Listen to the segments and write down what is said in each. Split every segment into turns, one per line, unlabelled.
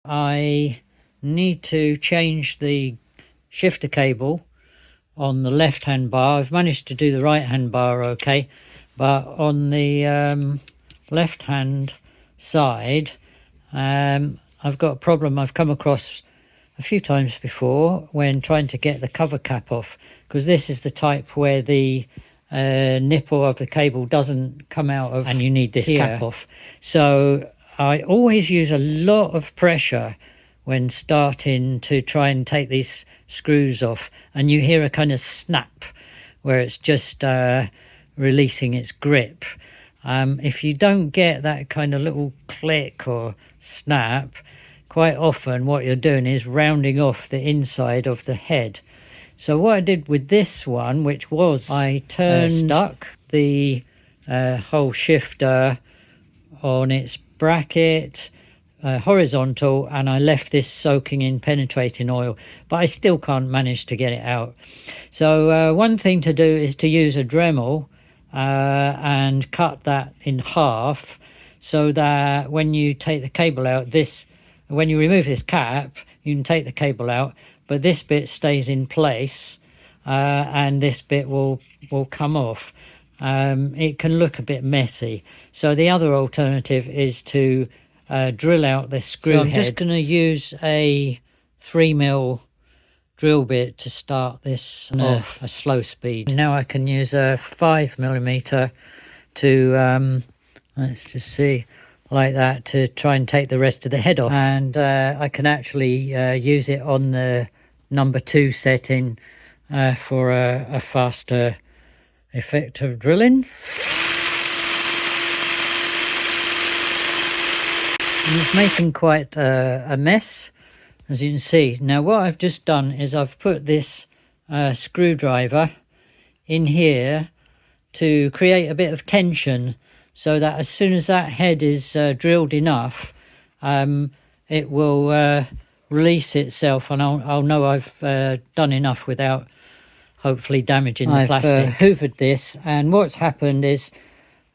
I need to change the shifter cable on the left hand bar. I've managed to do the right hand bar okay, but on the left hand side I've got a problem I've come across a few times before when trying to get the cover cap off, because this is the type where the nipple of the cable doesn't come out of and you need this cap off. So I always use a lot of pressure when starting to try and take these screws off, and you hear a kind of snap where it's just releasing its grip. If you don't get that kind of little click or snap, quite often what you're doing is rounding off the inside of the head. So what I did with this one, which was I turned stuck the whole shifter on its bracket horizontal, and I left this soaking in penetrating oil, but I still can't manage to get it out. So one thing to do is to use a Dremel and cut that in half, so that when you take the cable out, when you remove this cap, you can take the cable out, but this bit stays in place and this bit will come off. It can look a bit messy, so the other alternative is to drill out the screw head. I'm just going to use a 3mm drill bit to start this off a slow speed. Now I can use a 5mm to let's just see, like that, to try and take the rest of the head off, and I can actually use it on the number 2 setting for a faster effect of drilling. And it's making quite a mess, as you can see. Now what I've just done is I've put this screwdriver in here to create a bit of tension, so that as soon as that head is drilled enough, it will release itself, and I'll know I've done enough without hopefully damaging the plastic. I've hoovered this, and what's happened is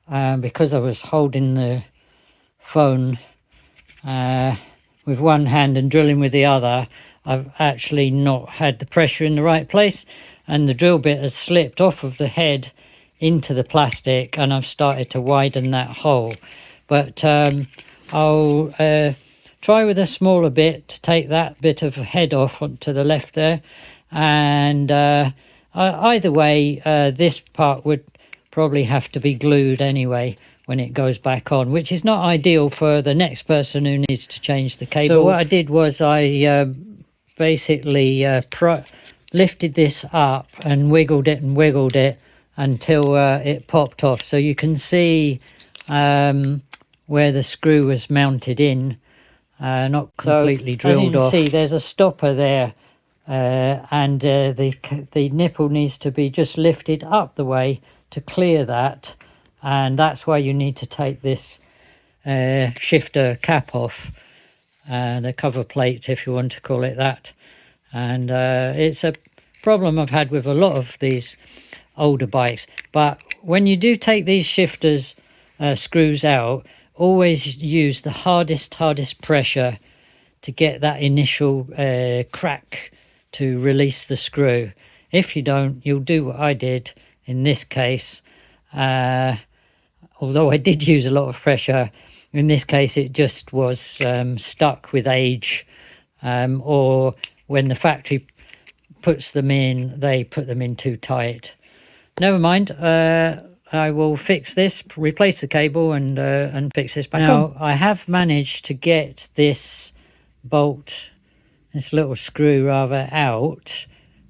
because I was holding the phone with one hand and drilling with the other, I've actually not had the pressure in the right place, and the drill bit has slipped off of the head into the plastic, and I've started to widen that hole. But I'll try with a smaller bit to take that bit of head off to the left there, and either way this part would probably have to be glued anyway when it goes back on, which is not ideal for the next person who needs to change the cable. So what I did was I basically lifted this up and wiggled it until it popped off. So you can see where the screw was mounted in, not completely drilled off. As you can see, there's a stopper there, and the nipple needs to be just lifted up the way to clear that, and that's why you need to take this shifter cap off, the cover plate, if you want to call it that. And it's a problem I've had with a lot of these older bikes. But when you do take these shifters screws out, always use the hardest pressure to get that initial crack to release the screw. If you don't, you'll do what I did in this case. Although I did use a lot of pressure, in this case it just was stuck with age, or when the factory puts them in, they put them in too tight. Never mind, I will fix this, replace the cable, and fix this back on. Now I have managed to get this bolt, this little screw rather, out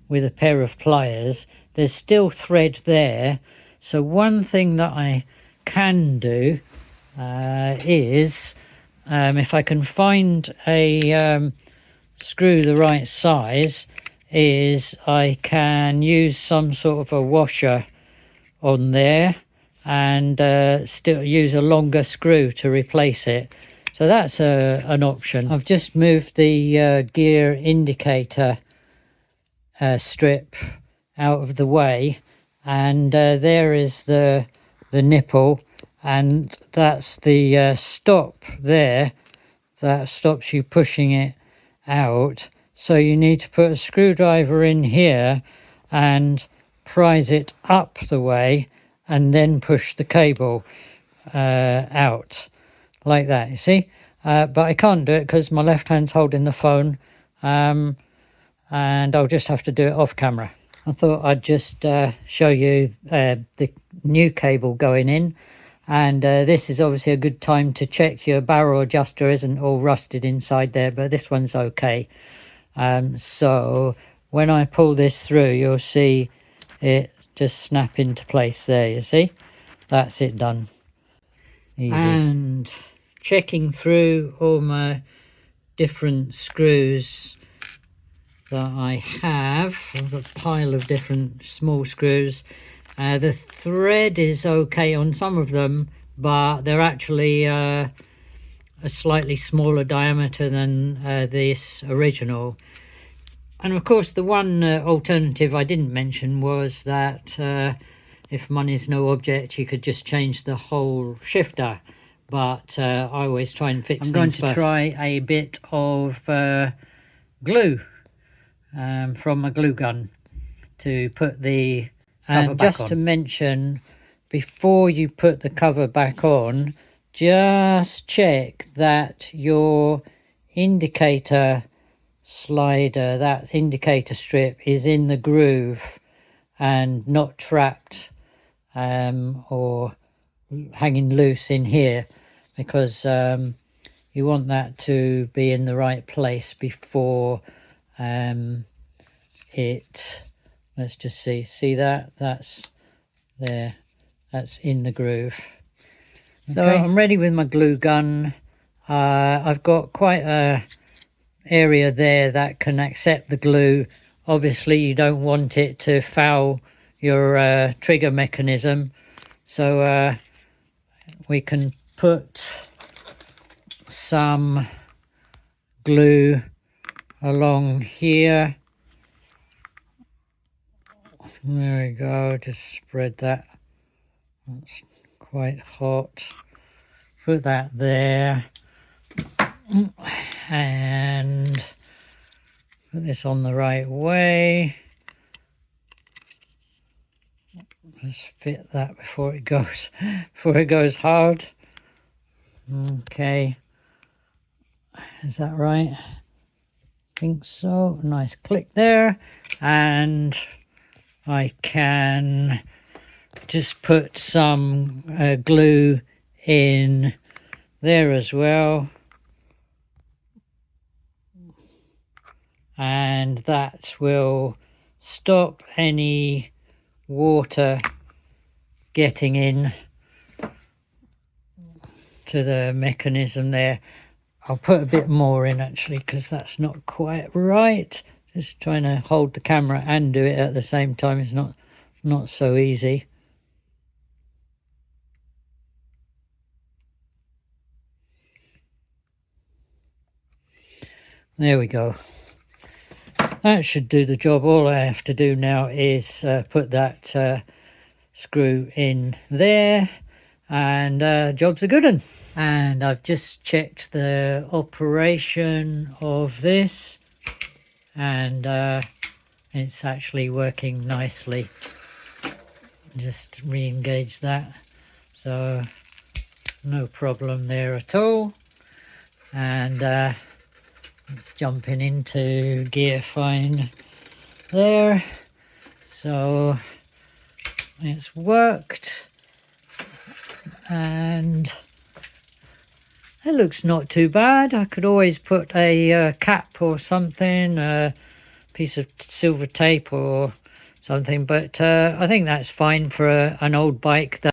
with a pair of pliers. There's still thread there, so one thing that I can do is if I can find a screw the right size, is I can use some sort of a washer on there and still use a longer screw to replace it. So that's an option. I've just moved the gear indicator strip out of the way, and there is the nipple, and that's the stop there that stops you pushing it out. So you need to put a screwdriver in here and prise it up the way and then push the cable out like that, you see. But I can't do it because my left hand's holding the phone, and I'll just have to do it off camera. I thought I'd just show you the new cable going in, and this is obviously a good time to check your barrel adjuster isn't all rusted inside there, but this one's okay. So when I pull this through, you'll see it just snap into place there, you see. That's it done. Easy. And checking through all my different screws that I have, I've got a pile of different small screws. The thread is okay on some of them, but they're actually a slightly smaller diameter than this original. And of course the one alternative I didn't mention was that if money's no object, you could just change the whole shifter, but I always try and fix things first. I'm going to try a bit of glue from a glue gun to put the cover back on. Just to mention, before you put the cover back on, just check that your indicator slider, that indicator strip, is in the groove and not trapped or hanging loose in here, because you want that to be in the right place before let's just see that that's there, that's in the groove. Okay. So I'm ready with my glue gun. I've got quite a area there that can accept the glue. Obviously you don't want it to foul your trigger mechanism, so we can put some glue along here. There we go, just spread that. That's quite hot. Put that there. And put this on the right way. Let's fit that before it goes hard. Okay. Is that right? I think so. Nice click there. And I can just put some glue in there as well. And that will stop any water getting in to the mechanism there. I'll put a bit more in actually, because that's not quite right. Just trying to hold the camera and do it at the same time is not so easy. There we go. That should do the job. All I have to do now is put that screw in there, and job's a good one. And I've just checked the operation of this, and it's actually working nicely. Just re-engage that, so no problem there at all. And it's jumping into gear fine there, so it's worked, and it looks not too bad. I could always put a cap or something, a piece of silver tape or something, but I think that's fine for an old bike that